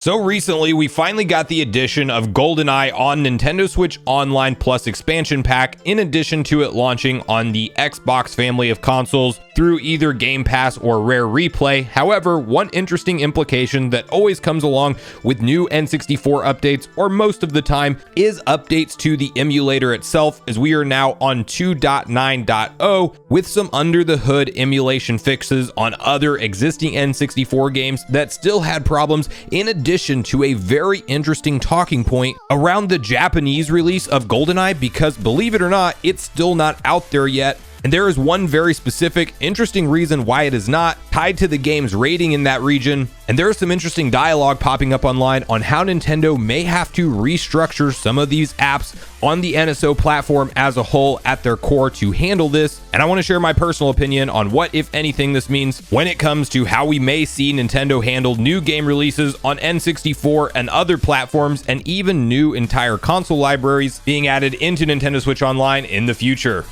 So recently, we finally got the addition of GoldenEye on Nintendo Switch Online Plus expansion pack, in addition to it launching on the Xbox family of consoles through either Game Pass or Rare Replay. However, one interesting implication that always comes along with new N64 updates, or most of the time, is updates to the emulator itself, as we are now on 2.9.0 with some under the hood emulation fixes on other existing N64 games that still had problems, in addition to a very interesting talking point around the Japanese release of GoldenEye, because believe it or not, it's still not out there yet. And there is one very specific, interesting reason why it is not, tied to the game's rating in that region. And there is some interesting dialogue popping up online on how Nintendo may have to restructure some of these apps on the NSO platform as a whole at their core to handle this. And I want to share my personal opinion on what, if anything, this means when it comes to how we may see Nintendo handle new game releases on N64 and other platforms, and even new entire console libraries being added into Nintendo Switch Online in the future.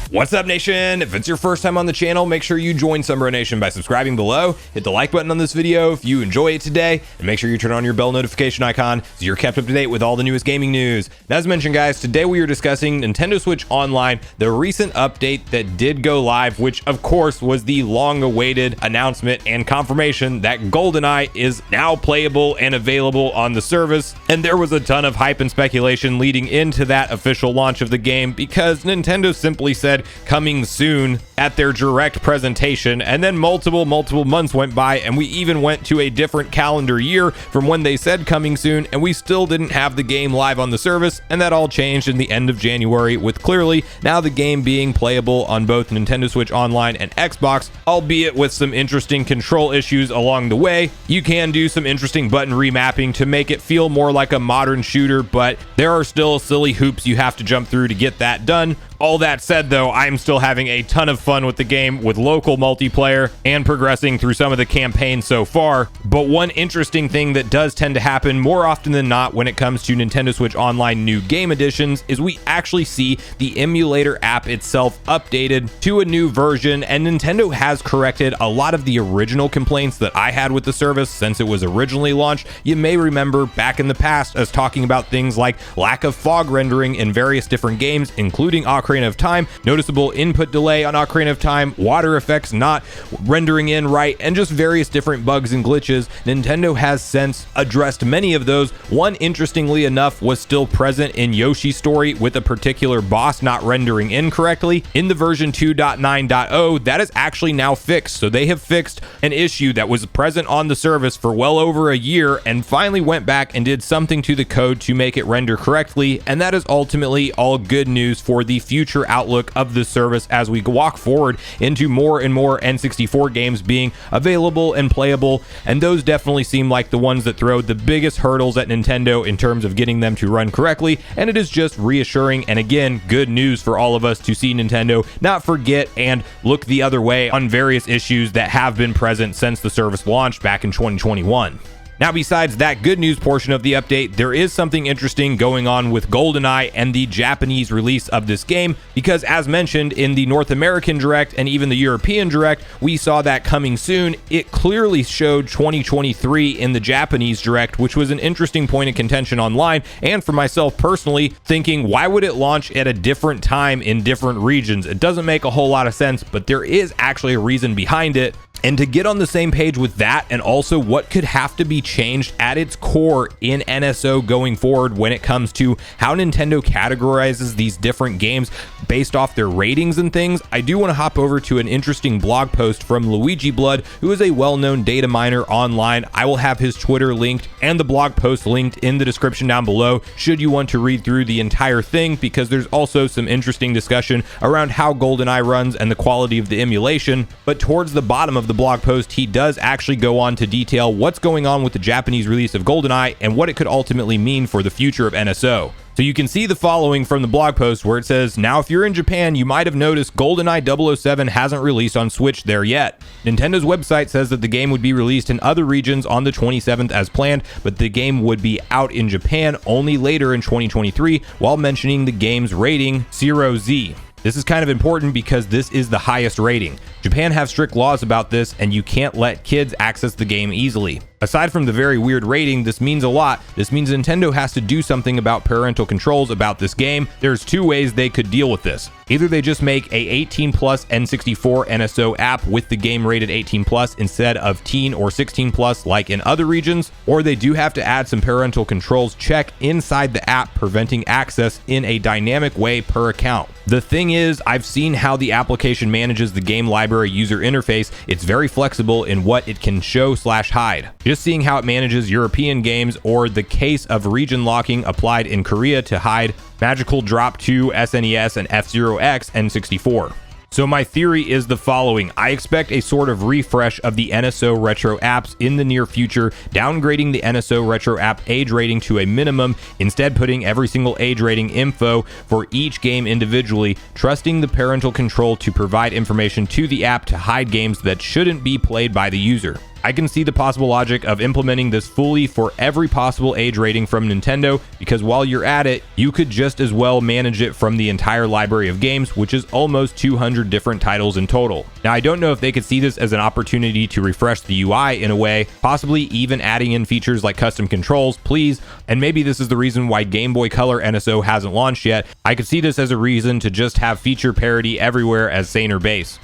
What's up, Nation? If it's your first time on the channel, make sure you join Sunbro Nation by subscribing below, hit the like button on this video if you enjoy it today, and make sure you turn on your bell notification icon so you're kept up to date with all the newest gaming news. And as mentioned, guys, today we are discussing Nintendo Switch Online, the recent update that did go live, which of course was the long-awaited announcement and confirmation that GoldenEye is now playable and available on the service. And there was a ton of hype and speculation leading into that official launch of the game, because Nintendo simply said coming soon at their direct presentation, and then multiple months went by, and we even went to a different calendar year from when they said coming soon, and we still didn't have the game live on the service. And that all changed in the end of January, with clearly now the game being playable on both Nintendo Switch Online and Xbox, albeit with some interesting control issues along the way. You can do some interesting button remapping to make it feel more like a modern shooter, but there are still silly hoops you have to jump through to get that done. All that said, though, I'm still having a ton of fun with the game, with local multiplayer and progressing through some of the campaigns so far. But one interesting thing that does tend to happen more often than not when it comes to Nintendo Switch Online new game additions is we actually see the emulator app itself updated to a new version, and Nintendo has corrected a lot of the original complaints that I had with the service since it was originally launched. You may remember back in the past us talking about things like lack of fog rendering in various different games, including Ocarina of Time, noticeable input delay on Ocarina of Time, water effects not rendering in right, and just various different bugs and glitches. Nintendo has since addressed many of those. One, interestingly enough, was still present in Yoshi's Story, with a particular boss not rendering in correctly. In the version 2.9.0, that is actually now fixed. So they have fixed an issue that was present on the service for well over a year, and finally went back and did something to the code to make it render correctly. And that is ultimately all good news for the future outlook of the service as we walk forward into more and more N64 games being available and playable. And those definitely seem like the ones that throw the biggest hurdles at Nintendo in terms of getting them to run correctly. And it is just reassuring, and again, good news for all of us to see Nintendo not forget and look the other way on various issues that have been present since the service launched back in 2021. Now, besides that good news portion of the update, there is something interesting going on with GoldenEye and the Japanese release of this game, because as mentioned in the North American Direct and even the European Direct, we saw that coming soon. It clearly showed 2023 in the Japanese Direct, which was an interesting point of contention online, and for myself personally, thinking why would it launch at a different time in different regions? It doesn't make a whole lot of sense, but there is actually a reason behind it. And to get on the same page with that, and also what could have to be changed at its core in NSO going forward when it comes to how Nintendo categorizes these different games based off their ratings and things, I do want to hop over to an interesting blog post from Luigi Blood, who is a well-known data miner online. I will have his Twitter linked and the blog post linked in the description down below should you want to read through the entire thing, because there's also some interesting discussion around how GoldenEye runs and the quality of the emulation. But towards the bottom of the blog post, he does actually go on to detail what's going on with the Japanese release of GoldenEye and what it could ultimately mean for the future of NSO. So you can see the following from the blog post, where it says, "Now if you're in Japan, you might have noticed GoldenEye 007 hasn't released on Switch there yet. Nintendo's website says that the game would be released in other regions on the 27th as planned, but the game would be out in Japan only later in 2023, while mentioning the game's rating 0Z. This is kind of important because this is the highest rating. Japan have strict laws about this, and you can't let kids access the game easily. Aside from the very weird rating, this means a lot. This means Nintendo has to do something about parental controls about this game. There's two ways they could deal with this. Either they just make a 18 plus N64 NSO app with the game rated 18 plus instead of teen or 16 plus like in other regions, or they do have to add some parental controls check inside the app preventing access in a dynamic way per account. The thing is, I've seen how the application manages the game library user interface. It's very flexible in what it can show/hide. Just seeing how it manages European games, or the case of region locking applied in Korea to hide Magical Drop 2 SNES and F-Zero X N64. So my theory is the following. I expect a sort of refresh of the NSO Retro apps in the near future, downgrading the NSO Retro app age rating to a minimum, instead putting every single age rating info for each game individually, trusting the parental control to provide information to the app to hide games that shouldn't be played by the user. I can see the possible logic of implementing this fully for every possible age rating from Nintendo, because while you're at it, you could just as well manage it from the entire library of games, which is almost 200 different titles in total. Now, I don't know if they could see this as an opportunity to refresh the UI in a way, possibly even adding in features like custom controls, please, and maybe this is the reason why Game Boy Color NSO hasn't launched yet. I could see this as a reason to just have feature parity everywhere as saner base.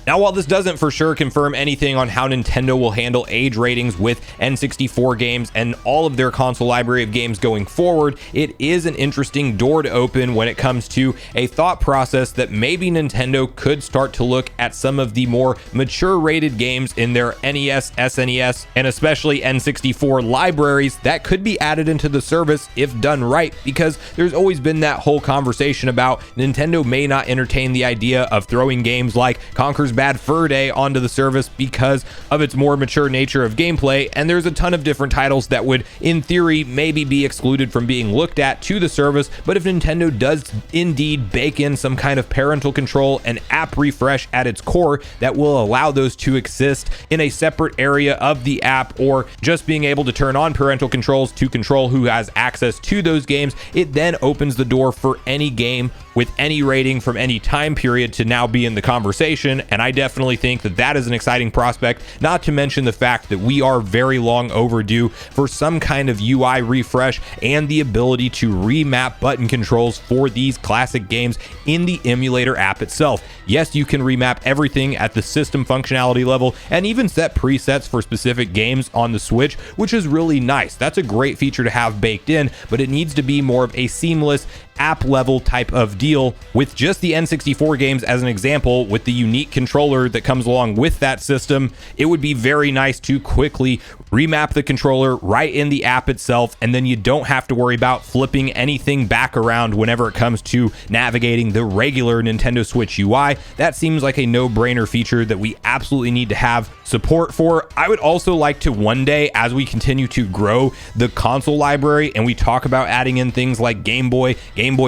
Now, while this doesn't for sure confirm anything on how Nintendo will handle age ratings with N64 games and all of their console library of games going forward, it is an interesting door to open when it comes to a thought process that maybe Nintendo could start to look at some of the more mature rated games in their NES, SNES, and especially N64 libraries that could be added into the service if done right, because there's always been that whole conversation about Nintendo may not entertain the idea of throwing games like Conker's Bad Fur Day onto the service because of its more mature nature of gameplay, and there's a ton of different titles that would, in theory, maybe be excluded from being looked at to the service. But if Nintendo does indeed bake in some kind of parental control and app refresh at its core that will allow those to exist in a separate area of the app, or just being able to turn on parental controls to control who has access to those games, it then opens the door for any game with any rating from any time period to now be in the conversation. And I definitely think that that is an exciting prospect, not to mention the fact that we are very long overdue for some kind of UI refresh and the ability to remap button controls for these classic games in the emulator app itself. Yes, you can remap everything at the system functionality level and even set presets for specific games on the Switch, which is really nice. That's a great feature to have baked in, but it needs to be more of a seamless app level type of deal with just the N64 games as an example. With the unique controller that comes along with that system, it would be very nice to quickly remap the controller right in the app itself, and then you don't have to worry about flipping anything back around whenever it comes to navigating the regular Nintendo Switch UI. That seems like a no-brainer feature that we absolutely need to have support for. I would also like to one day, as we continue to grow the console library and we talk about adding in things like Game Boy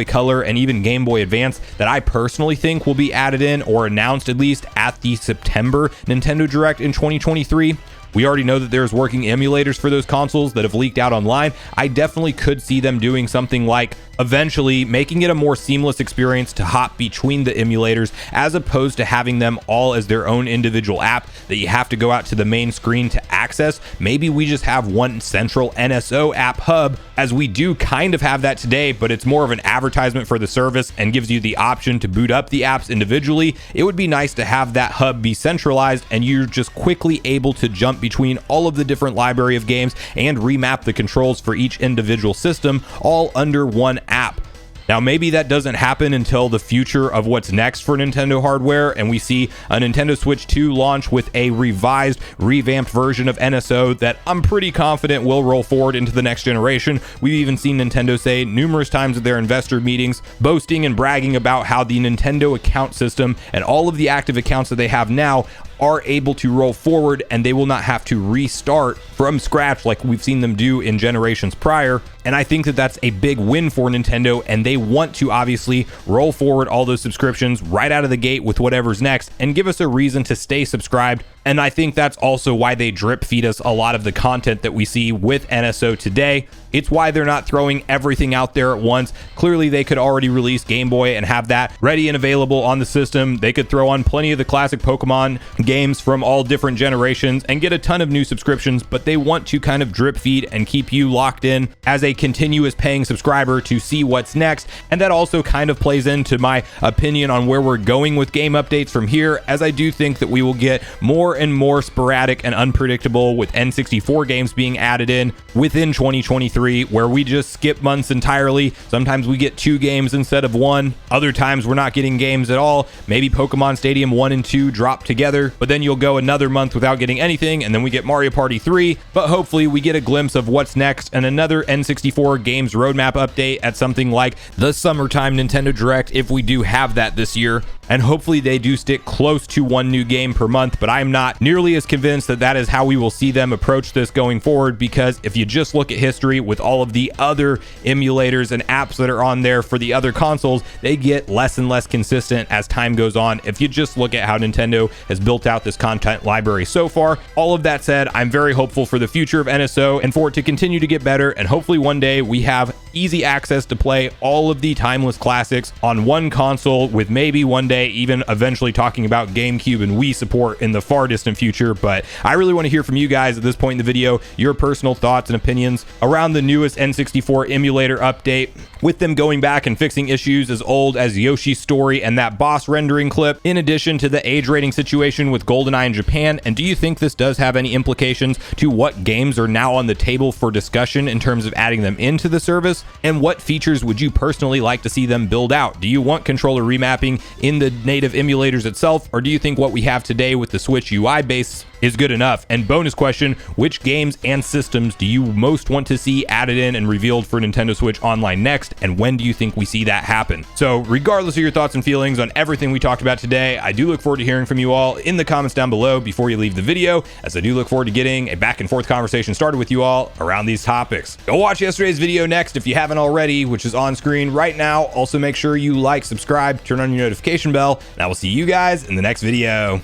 Color, and even Game Boy Advance, that I personally think will be added in or announced at least at the September Nintendo Direct in 2023. We already know that there's working emulators for those consoles that have leaked out online. I definitely could see them doing something like eventually making it a more seamless experience to hop between the emulators, as opposed to having them all as their own individual app that you have to go out to the main screen to access. Maybe we just have one central NSO app hub, as we do kind of have that today, but it's more of an advertisement for the service and gives you the option to boot up the apps individually. It would be nice to have that hub be centralized and you're just quickly able to jump between all of the different library of games and remap the controls for each individual system all under one app. Now, maybe that doesn't happen until the future of what's next for Nintendo hardware, and we see a Nintendo Switch 2 launch with a revised, revamped version of NSO that I'm pretty confident will roll forward into the next generation. We've even seen Nintendo say numerous times at their investor meetings, boasting and bragging about how the Nintendo account system and all of the active accounts that they have now are able to roll forward, and they will not have to restart from scratch like we've seen them do in generations prior. And I think that that's a big win for Nintendo, and they want to obviously roll forward all those subscriptions right out of the gate with whatever's next and give us a reason to stay subscribed And I think that's also why they drip feed us a lot of the content that we see with NSO today. It's why they're not throwing everything out there at once. Clearly, they could already release Game Boy and have that ready and available on the system. They could throw on plenty of the classic Pokemon games from all different generations and get a ton of new subscriptions, but they want to kind of drip feed and keep you locked in as a continuous paying subscriber to see what's next. And that also kind of plays into my opinion on where we're going with game updates from here, as I do think that we will get more and more sporadic and unpredictable with N64 games being added in within 2023, where we just skip months entirely. Sometimes we get 2 games instead of 1. Other times we're not getting games at all. Maybe Pokemon Stadium 1 and 2 drop together, but then you'll go another month without getting anything, and then we get Mario Party 3. But hopefully we get a glimpse of what's next and another N64 games roadmap update at something like the summertime Nintendo Direct, if we do have that this year. And hopefully they do stick close to 1 new game per month, but I'm not nearly as convinced that that is how we will see them approach this going forward, because if you just look at history with all of the other emulators and apps that are on there for the other consoles, they get less and less consistent as time goes on. If you just look at how Nintendo has built out this content library so far. All of that said, I'm very hopeful for the future of NSO and for it to continue to get better, and hopefully one day we have easy access to play all of the timeless classics on one console, with maybe one day even eventually talking about GameCube and Wii support in the far distant future. But I really want to hear from you guys at this point in the video, your personal thoughts and opinions around the newest N64 emulator update, with them going back and fixing issues as old as Yoshi's Story and that boss rendering clip, in addition to the age rating situation with GoldenEye in Japan. And do you think this does have any implications to what games are now on the table for discussion in terms of adding them into the service? And what features would you personally like to see them build out? Do you want controller remapping in the native emulators itself, or do you think what we have today with the Switch UI base is good enough? And bonus question, which games and systems do you most want to see added in and revealed for Nintendo Switch Online next, and when do you think we see that happen? So regardless of your thoughts and feelings on everything we talked about today, I do look forward to hearing from you all in the comments down below before you leave the video, as I do look forward to getting a back and forth conversation started with you all around these topics. Go watch yesterday's video next if you haven't already, which is on screen right now. Also make sure you like, subscribe, turn on your notification bell, and I will see you guys in the next video.